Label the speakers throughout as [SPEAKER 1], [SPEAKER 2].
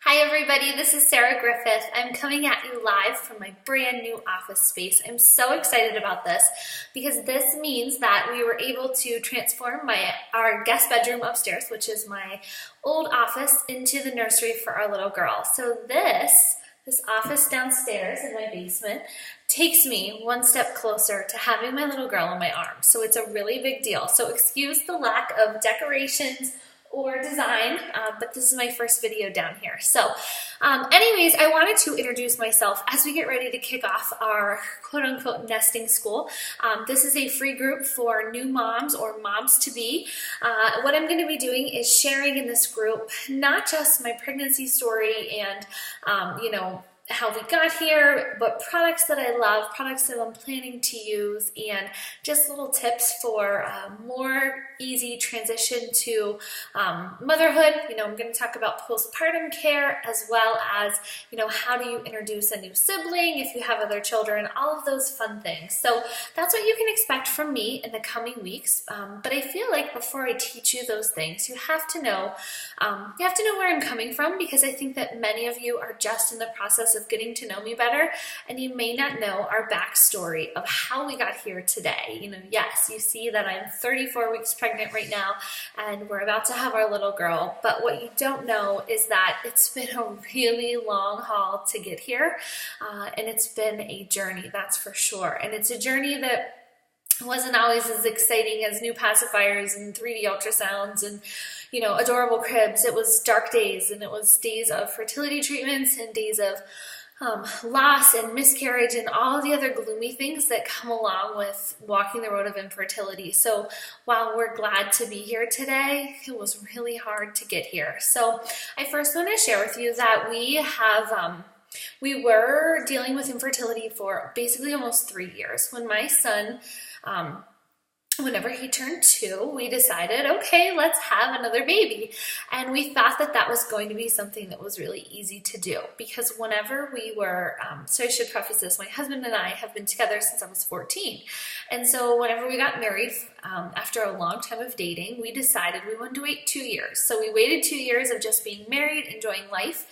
[SPEAKER 1] Hi everybody, this is Sarah Griffith. I'm coming at you live from my brand new office space. I'm so excited about this because this means that we were able to transform our guest bedroom upstairs, which is my old office, into the nursery for our little girl. So this office downstairs in my basement takes me one step closer to having my little girl in my arms. So it's a really big deal. So excuse the lack of decorations or design, but this is my first video down here. So anyways, I wanted to introduce myself as we get ready to kick off our quote-unquote nesting school. This is a free group for new moms or moms-to-be. What I'm going to be doing is sharing in this group not just my pregnancy story and how we got here, but products that I love, products that I'm planning to use, and just little tips for more easy transition to motherhood. I'm going to talk about postpartum care as well as, how do you introduce a new sibling if you have other children, all of those fun things. So that's what you can expect from me in the coming weeks. But I feel like before I teach you those things, you have to know where I'm coming from, because I think that many of you are just in the process of getting to know me better, and you may not know our backstory of how we got here today. Yes, you see that I'm 34 weeks pregnant right now, and we're about to have our little girl, but what you don't know is that it's been a really long haul to get here, and it's been a journey, that's for sure. And it's a journey that wasn't always as exciting as new pacifiers and 3D ultrasounds and adorable cribs. It was dark days, and it was days of fertility treatments and days of loss and miscarriage and all the other gloomy things that come along with walking the road of infertility. So while we're glad to be here today, it was really hard to get here. So I first want to share with you that we were dealing with infertility for basically almost 3 years. When my son, whenever he turned 2, we decided, okay, let's have another baby. And we thought that that was going to be something that was really easy to do, because whenever we were, so I should preface this, my husband and I have been together since I was 14. And so whenever we got married, after a long time of dating, we decided we wanted to wait 2 years. So we waited 2 years of just being married, enjoying life.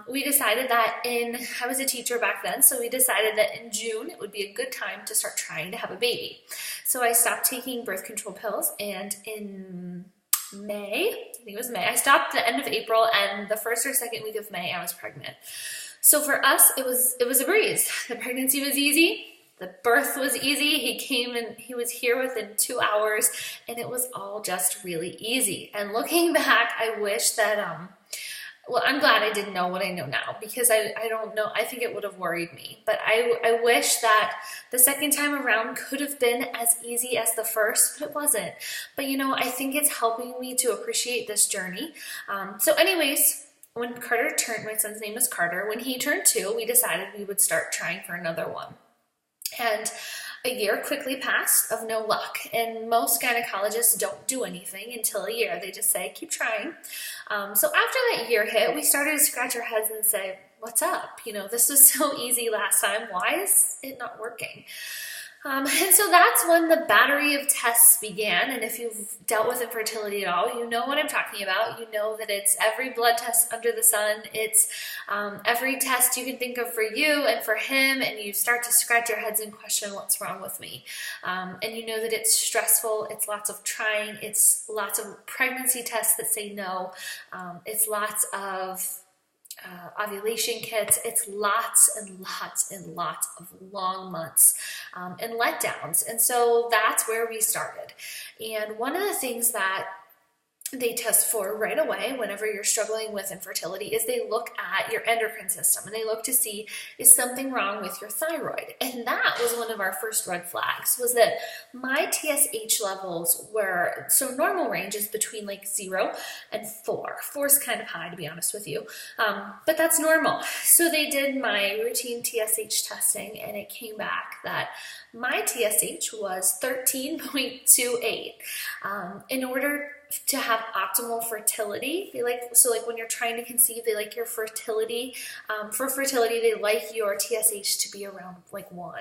[SPEAKER 1] We decided that I was a teacher back then, so we decided that in June it would be a good time to start trying to have a baby. So I stopped taking birth control pills, and in May, I think it was May, I stopped at the end of April, and the first or second week of May I was pregnant. So for us, it was a breeze. The pregnancy was easy. The birth was easy. He came and he was here within 2 hours, and it was all just really easy. And looking back, I wish that, well, I'm glad I didn't know what I know now, because I don't know, I think it would have worried me. But I wish that the second time around could have been as easy as the first, but it wasn't. But I think it's helping me to appreciate this journey. So anyways, when Carter turned, my son's name is Carter, when he turned 2, we decided we would start trying for another one. And a year quickly passed of no luck, and most gynecologists don't do anything until a year. They just say, keep trying. So after that year hit, we started to scratch our heads and say, what's up? This was so easy last time. Why is it not working? And so that's when the battery of tests began. And if you've dealt with infertility at all, you know what I'm talking about. You know that it's every blood test under the sun. It's every test you can think of for you and for him. And you start to scratch your heads and question what's wrong with me. And you know that it's stressful. It's lots of trying. It's lots of pregnancy tests that say no. It's lots of ovulation kits. It's lots and lots and lots of long months and letdowns. And so that's where we started. And one of the things that they test for right away whenever you're struggling with infertility is they look at your endocrine system, and they look to see, is something wrong with your thyroid? And that was one of our first red flags, was that my TSH levels were, so normal range is between like 0 and 4. 4 is kind of high, to be honest with you, but that's normal. So they did my routine TSH testing, and it came back that my TSH was 13.28. In order to have optimal fertility. They like, so like when you're trying to conceive, they like your fertility. For fertility, they like your TSH to be around like 1.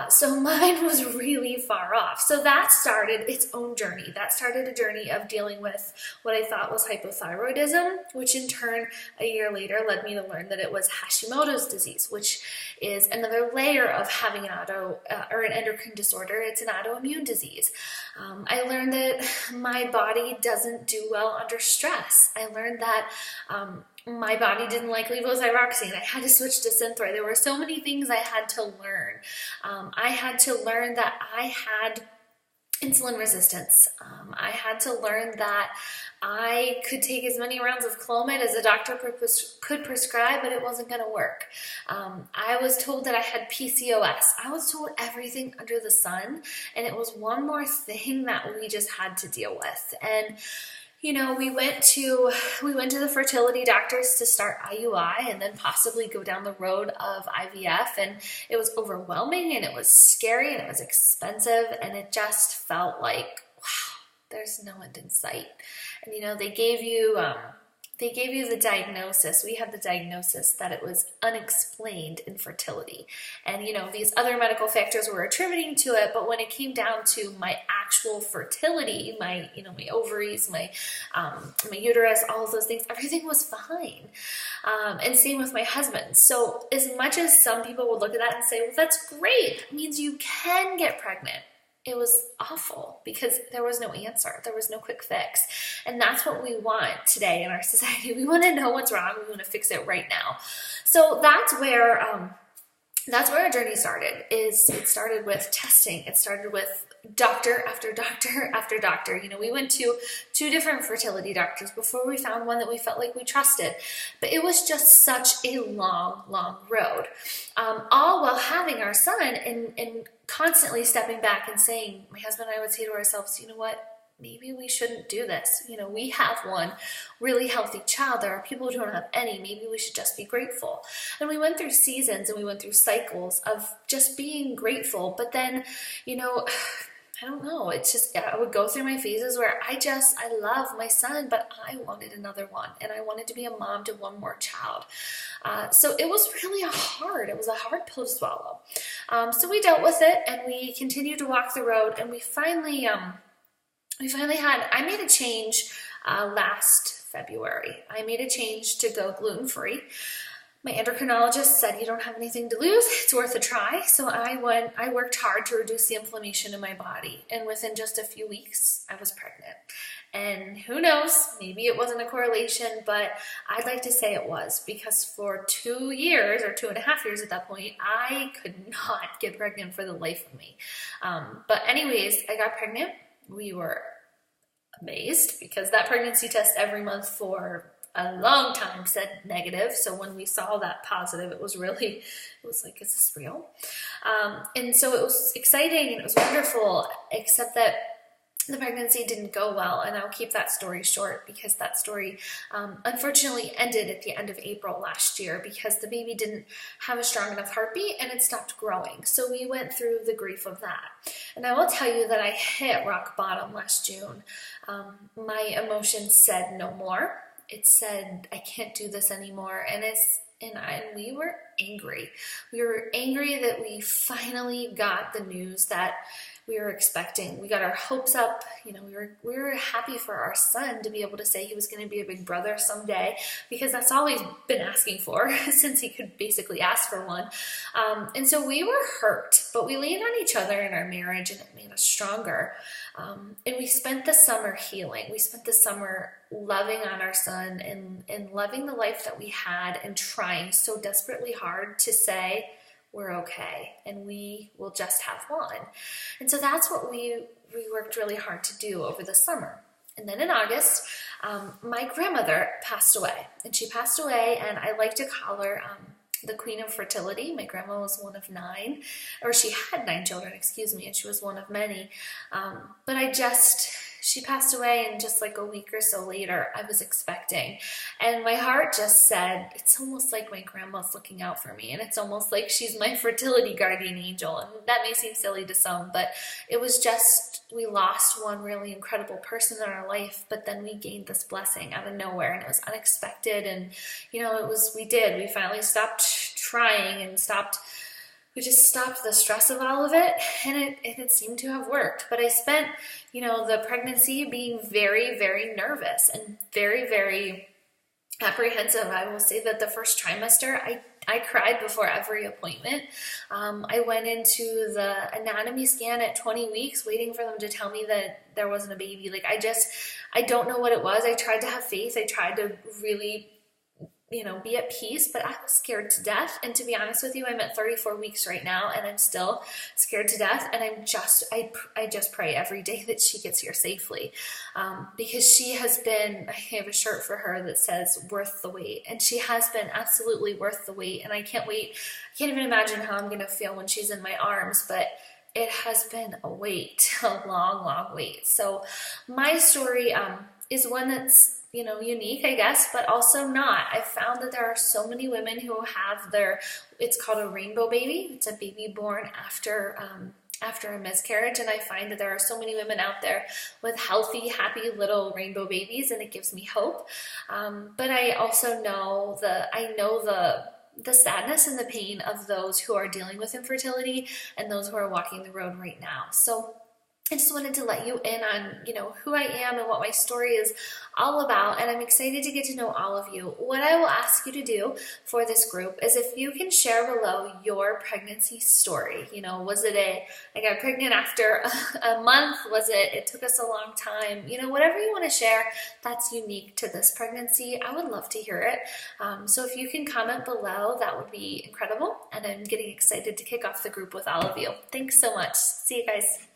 [SPEAKER 1] So mine was really far off. So that started its own journey. That started a journey of dealing with what I thought was hypothyroidism, which in turn, a year later, led me to learn that it was Hashimoto's disease, which is another layer of having an endocrine disorder. It's an autoimmune disease. I learned that my body doesn't do well under stress. I learned that my body didn't like levothyroxine. I had to switch to Synthroid. There were so many things I had to learn. I had to learn that I had insulin resistance. I had to learn that I could take as many rounds of Clomid as a doctor could prescribe, but it wasn't going to work. I was told that I had PCOS. I was told everything under the sun, and it was one more thing that we just had to deal with. And you know, we went to the fertility doctors to start IUI and then possibly go down the road of IVF, and it was overwhelming and it was scary and it was expensive, and it just felt like, wow, there's no end in sight. And you know, they gave you the diagnosis. We had the diagnosis that it was unexplained infertility. And, you know, these other medical factors were attributing to it, but when it came down to my actual fertility, my ovaries, my uterus, all of those things, everything was fine. And same with my husband. So as much as some people would look at that and say, well, that's great, it means you can get pregnant. It was awful because there was no answer. There was no quick fix. And that's what we want today in our society. We want to know what's wrong. We want to fix it right now. So that's where our journey started. It started with testing. It started with doctor after doctor after doctor. You know, we went to 2 different fertility doctors before we found one that we felt like we trusted. But it was just such a long, long road. All while having our son and constantly stepping back and saying, my husband and I would say to ourselves, you know what? Maybe we shouldn't do this. You know, we have one really healthy child. There are people who don't have any. Maybe we should just be grateful. And we went through seasons and we went through cycles of just being grateful. But then, you know, I don't know. It's just, I would go through my phases where I love my son, but I wanted another one. And I wanted to be a mom to one more child. So it was really it was a hard pill to swallow. So we dealt with it and we continued to walk the road, and we finally I made a change last February. I made a change to go gluten-free. My endocrinologist said, you don't have anything to lose, it's worth a try. So I worked hard to reduce the inflammation in my body. And within just a few weeks, I was pregnant. And who knows, maybe it wasn't a correlation, but I'd like to say it was, because for 2 years or 2.5 years at that point, I could not get pregnant for the life of me. But anyways, I got pregnant. We were amazed because that pregnancy test every month for a long time said negative. So when we saw that positive, it was like, is this real? And so it was exciting and it was wonderful, except that the pregnancy didn't go well. And I'll keep that story short because that story unfortunately ended at the end of April last year because the baby didn't have a strong enough heartbeat and it stopped growing. So we went through the grief of that. And I will tell you that I hit rock bottom last June. My emotions said no more. It said, I can't do this anymore. And we were angry. We were angry that we finally got the news that we were expecting. We got our hopes up. You know, we were happy for our son to be able to say he was going to be a big brother someday, because that's all he's been asking for since he could basically ask for one. And so we were hurt, but we leaned on each other in our marriage, and it made us stronger. And we spent the summer healing. We spent the summer loving on our son and loving the life that we had and trying so desperately hard to say, we're okay, and we will just have one. And so that's what we worked really hard to do over the summer. And then in August, my grandmother passed away, and she passed away, and I like to call her the queen of fertility. My grandma was one of 9, or she had 9 children, excuse me, and she was one of many. But she passed away, and just like a week or so later, I was expecting. And my heart just said, it's almost like my grandma's looking out for me, and it's almost like she's my fertility guardian angel. And that may seem silly to some, but it was just, we lost one really incredible person in our life, but then we gained this blessing out of nowhere, and it was unexpected. And we finally stopped trying and we just stopped the stress of all of it, and it seemed to have worked. But I spent, the pregnancy being very, very nervous and very, very apprehensive. I will say that the first trimester, I cried before every appointment. I went into the anatomy scan at 20 weeks waiting for them to tell me that there wasn't a baby. Like, I don't know what it was. I tried to have faith. I tried to really be at peace, but I was scared to death. And to be honest with you, I'm at 34 weeks right now, and I'm still scared to death. And I just pray every day that she gets here safely, because she has been, I have a shirt for her that says worth the wait, and she has been absolutely worth the wait. And I can't wait. I can't even imagine how I'm going to feel when she's in my arms, but it has been a wait, a long, long wait. So my story is one that's unique, I guess, but also not. I've found that there are so many women who have it's called a rainbow baby. It's a baby born after a miscarriage, and I find that there are so many women out there with healthy, happy little rainbow babies, and it gives me hope. But I also know the sadness and the pain of those who are dealing with infertility and those who are walking the road right now. So I just wanted to let you in on, who I am and what my story is all about, and I'm excited to get to know all of you. What I will ask you to do for this group is if you can share below your pregnancy story. Was it I got pregnant after a month? Was it took us a long time? Whatever you want to share that's unique to this pregnancy, I would love to hear it. So if you can comment below, that would be incredible, and I'm getting excited to kick off the group with all of you. Thanks so much. See you guys.